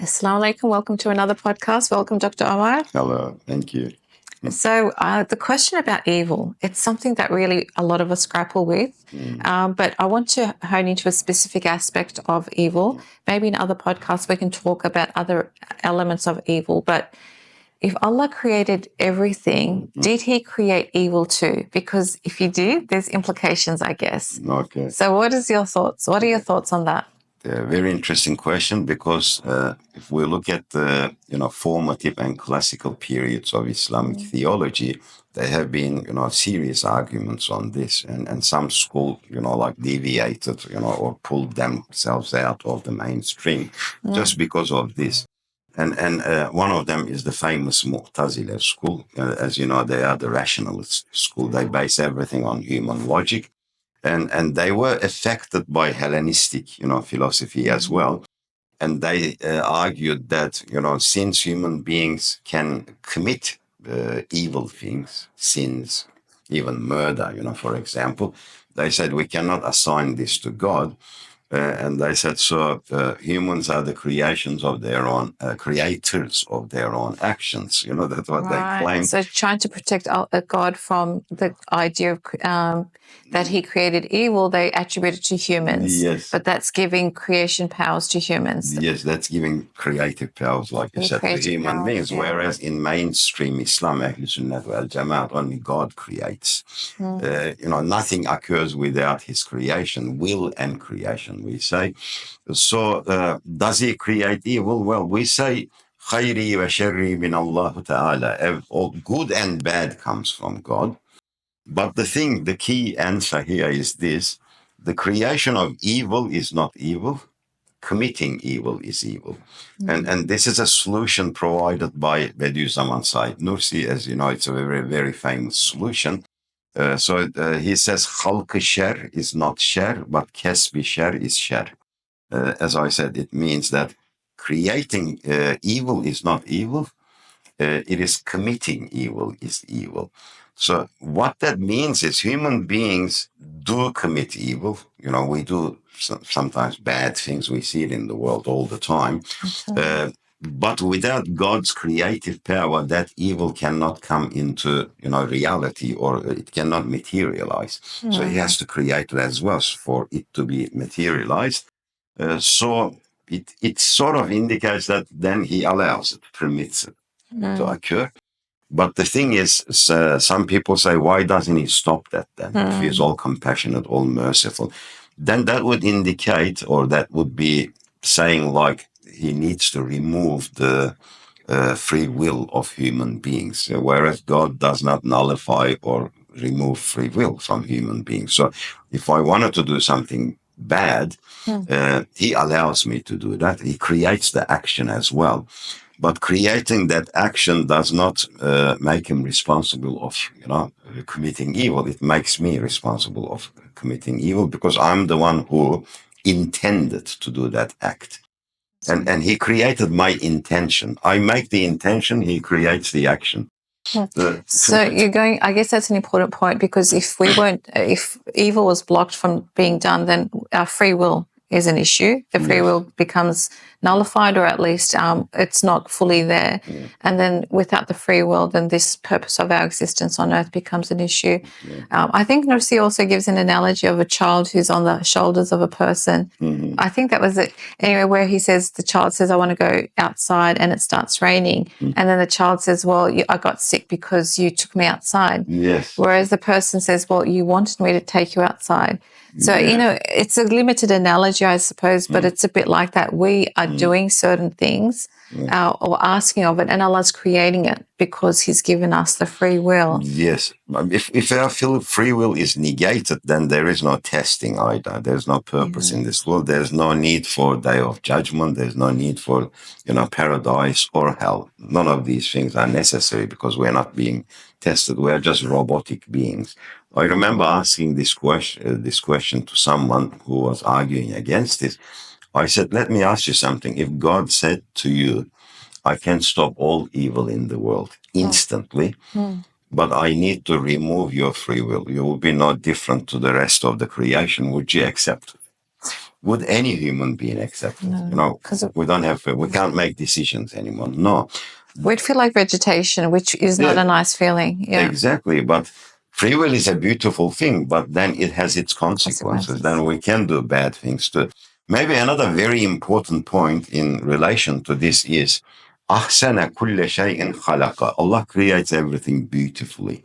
Assalamu alaikum. Welcome to another podcast. Welcome, Dr. Omer. Hello, thank you. So the question about evil, it's something that really a lot of us grapple with. But I want to hone into a specific aspect of evil. Maybe in other podcasts we can talk about other elements of evil. But if Allah created everything, did he create evil too? Because if he did, there's implications, I guess. Okay. So what are your thoughts on that? Very interesting question, because if we look at the formative and classical periods of Islamic theology, there have been serious arguments on this, and some school like deviated or pulled themselves out of the mainstream just because of this. And one of them is the famous Mu'tazila school. As you know, they are the rationalist school. They base everything on human logic. And they were affected by Hellenistic, philosophy as well. And they argued that, since human beings can commit evil things, sins, even murder, for example, they said we cannot assign this to God. And they said, humans are the creators of their own actions. That's what they claim. So trying to protect God from the idea of that he created evil, they attribute it to humans. Yes. But that's giving creation powers to humans. Yes, that's giving creative powers, like you said, to human beings. Whereas in mainstream Islam, Ahl Sunnah wal Jamaat, only God creates. Nothing occurs without his creation, will and creation, we say. So does he create evil? Well, we say, khayri wa sharri min Allah ta'ala. All good and bad comes from God. But the key answer here is this: the creation of evil is not evil. Committing evil is evil. And this is a solution provided by Bediüzzaman Said Nursi. As you know, it's a very, very famous solution. He says, Halk-ı şer is not şer, but kesb-i şer is şer. As I said, it means that creating evil is not evil. It is committing evil is evil. So what that means is human beings do commit evil. We do sometimes bad things. We see it in the world all the time. But without God's creative power, that evil cannot come into reality, or it cannot materialize. So he has to create it as well for it to be materialized. So it sort of indicates that then he allows it, permits it to occur. But the thing is, some people say, why doesn't he stop that then? If he's all compassionate, all merciful, then that would indicate, or that would be saying like he needs to remove the free will of human beings, whereas God does not nullify or remove free will from human beings. So if I wanted to do something bad, he allows me to do that. He creates the action as well. But creating that action does not make him responsible of, committing evil. It makes me responsible of committing evil, because I'm the one who intended to do that act. And he created my intention. I make the intention, he creates the action. So I guess that's an important point, because if evil was blocked from being done, then our free will is an issue. The free will becomes nullified, or at least it's not fully there. And then without the free will, then this purpose of our existence on earth becomes an issue. I think Nursi also gives an analogy of a child who's on the shoulders of a person. I think that was it. Anyway, where he says, the child says, I want to go outside, and it starts raining. And then the child says, well, I got sick because you took me outside. Yes. Whereas the person says, well, you wanted me to take you outside. So, it's a limited analogy, I suppose, but it's a bit like that. We are doing certain things or asking of it, and Allah's creating it because he's given us the free will. Yes. If our free will is negated, then there is no testing either. There's no purpose in this world. There's no need for day of judgment. There's no need for, paradise or hell. None of these things are necessary, because we're not being tested. We're just robotic beings. I remember asking this question to someone who was arguing against it. I said, let me ask you something. If God said to you, I can stop all evil in the world instantly, but I need to remove your free will, you will be no different to the rest of the creation, would you accept it? would any human being accept it? No, We can't make decisions anymore. No. We'd feel like vegetation, which is not a nice feeling. Yeah. Exactly. But free will is a beautiful thing, but then it has its consequences. Then we can do bad things too. Maybe another very important point in relation to this is أحسن كل شيء خلق. Allah creates everything beautifully.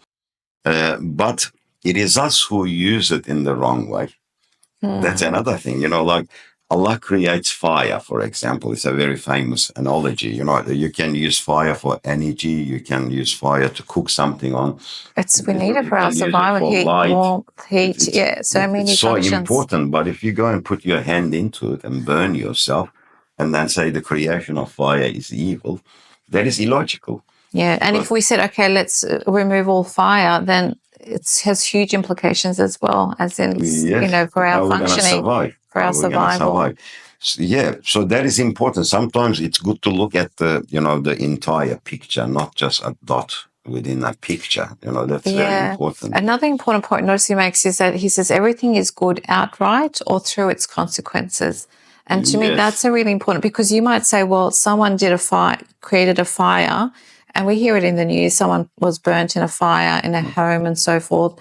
But it is us who use it in the wrong way. That's another thing, like Allah creates fire, for example. It's a very famous analogy. You can use fire for energy. You can use fire to cook something on. We need it for our survival, heat, warmth, heat. So many functions. So important. But if you go and put your hand into it and burn yourself and then say the creation of fire is evil, that is illogical. Yeah. And if we said, okay, let's remove all fire, then it has huge implications as well, as in, for our functioning, for our survival. So that is important. Sometimes it's good to look at the entire picture, not just a dot within a picture. That's very important. Another important point notice he makes is that he says everything is good outright or through its consequences. And to me, that's a really important, because you might say, well, someone created a fire, and we hear it in the news, someone was burnt in a fire in a home and so forth.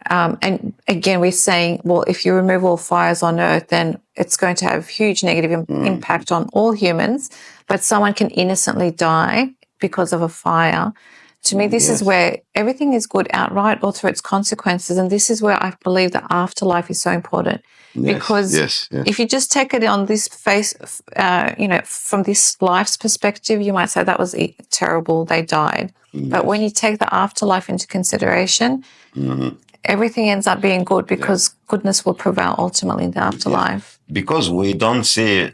And again, we're saying, well, if you remove all fires on earth, then it's going to have huge negative impact on all humans, but someone can innocently die because of a fire. To me, this is where everything is good outright or through its consequences. And this is where I believe the afterlife is so important. Because if you just take it on this face, from this life's perspective, you might say that was terrible, they died. But when you take the afterlife into consideration, everything ends up being good, because goodness will prevail ultimately in the afterlife. Because we don't see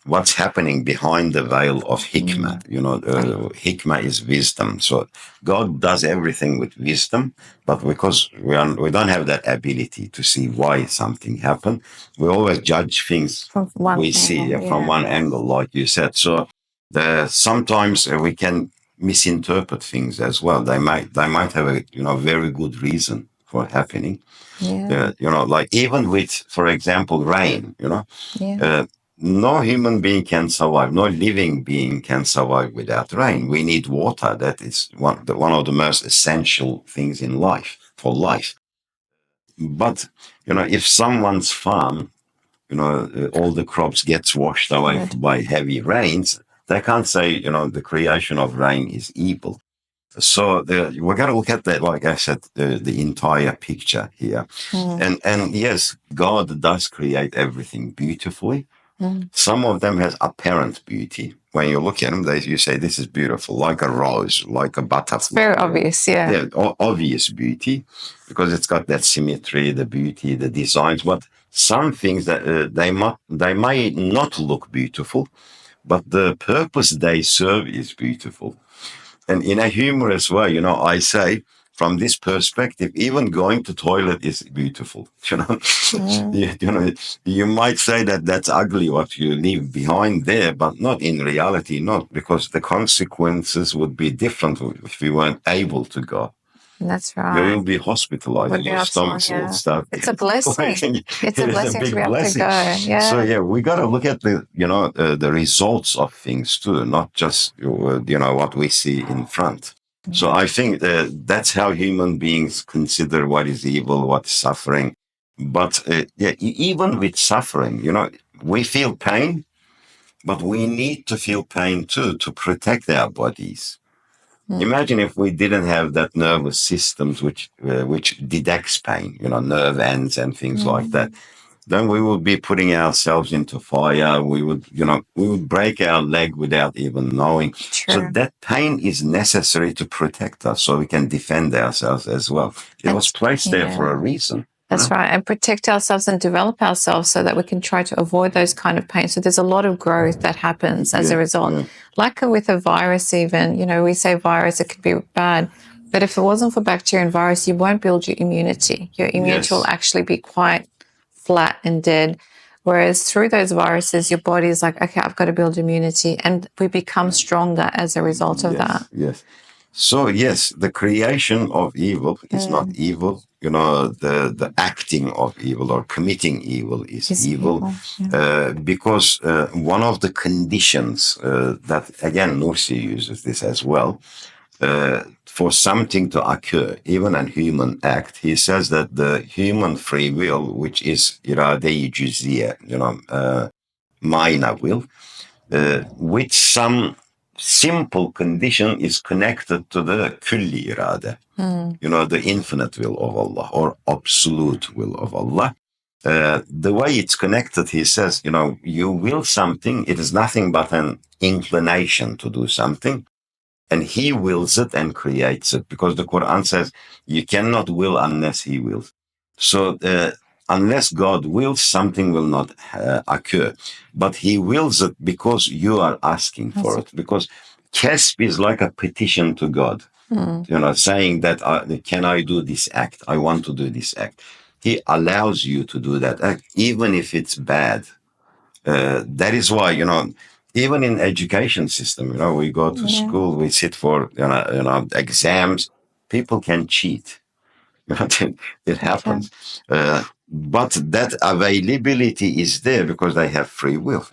what's happening behind the veil of hikmah. Hikmah is wisdom. So God does everything with wisdom, but because we don't have that ability to see why something happened, we always judge things from one angle, like you said. So sometimes we can misinterpret things as well. They might have a very good reason for happening. Like even with, for example, rain. No human being can survive. No living being can survive without rain. We need water. That is one of the most essential things in life, for life. But, if someone's farm, all the crops gets washed away by heavy rains, they can't say, the creation of rain is evil. So we got to look at that, like I said, the entire picture here. And yes, God does create everything beautifully. Some of them has apparent beauty. When you look at them, you say, this is beautiful, like a rose, like a butterfly. It's very obvious, obvious beauty, because it's got that symmetry, the beauty, the designs. But some things that they might not look beautiful, but the purpose they serve is beautiful. And in a humorous way, I say, from this perspective, even going to toilet is beautiful. You might say that that's ugly what you leave behind there, but not in reality, not, because the consequences would be different if you weren't able to go. That's right. You'll be hospitalized. Your stomach will start. It's a blessing. It's a blessing to be able to go. So we got to look at the results of things too, not just what we see in front. So I think that's how human beings consider what is evil, what is suffering. But even with suffering, we feel pain, but we need to feel pain too to protect our bodies. Imagine if we didn't have that nervous systems which detects pain, nerve ends and things like that. Then we would be putting ourselves into fire. We would break our leg without even knowing. True. So that pain is necessary to protect us, so we can defend ourselves as well. It was placed there for a reason. That's right. And protect ourselves and develop ourselves so that we can try to avoid those kind of pain. So there's a lot of growth that happens as a result. Like with a virus even, we say virus, it could be bad. But if it wasn't for bacteria and virus, you won't build your immunity. Your immunity will actually be quite flat and dead. Whereas through those viruses, your body is like, okay, I've got to build immunity. And we become stronger as a result of that. Yes. So yes, the creation of evil is not evil. the acting of evil or committing evil is evil. Because one of the conditions that, again, Nursi uses this as well, for something to occur, even a human act, he says that the human free will, which is irade-i cüz'iye, minor will, with some simple condition is connected to the külli irade, the infinite will of Allah or absolute will of Allah. The way it's connected, he says, you will something, it is nothing but an inclination to do something, and he wills it and creates it, because the Quran says you cannot will unless he wills. So unless God wills, something will not occur. But he wills it because you are asking for it. Because kesb is like a petition to God, saying that, can I do this act? I want to do this act. He allows you to do that act, even if it's bad. That is why, even in education system, we go to school, we sit for, exams. People can cheat. It happens. But that availability is there because they have free will.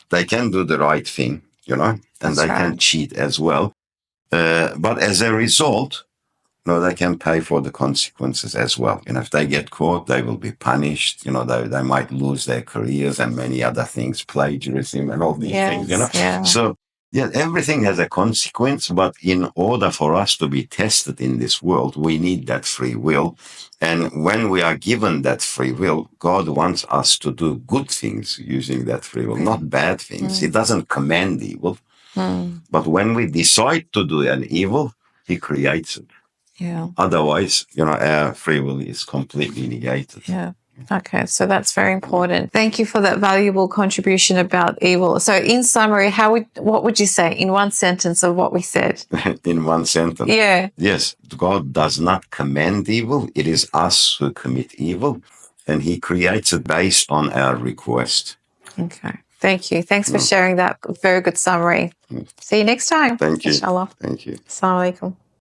They can do the right thing, and they can cheat as well. But as a result, they can pay for the consequences as well. If they get caught, they will be punished. They might lose their careers and many other things, plagiarism and all these things. So everything has a consequence. But in order for us to be tested in this world, we need that free will. And when we are given that free will, God wants us to do good things using that free will, not bad things. He doesn't command evil. But when we decide to do an evil, he creates it. Yeah. Otherwise, our free will is completely negated. Yeah. Okay, so that's very important. Thank you for that valuable contribution about evil. So, in summary, what would you say in one sentence of what we said? In one sentence? Yeah. Yes, God does not command evil. It is us who commit evil, and he creates it based on our request. Okay. Thank you. Thanks for sharing that very good summary. See you next time. Thank you. Inshallah. Thank you. Assalamu alaikum.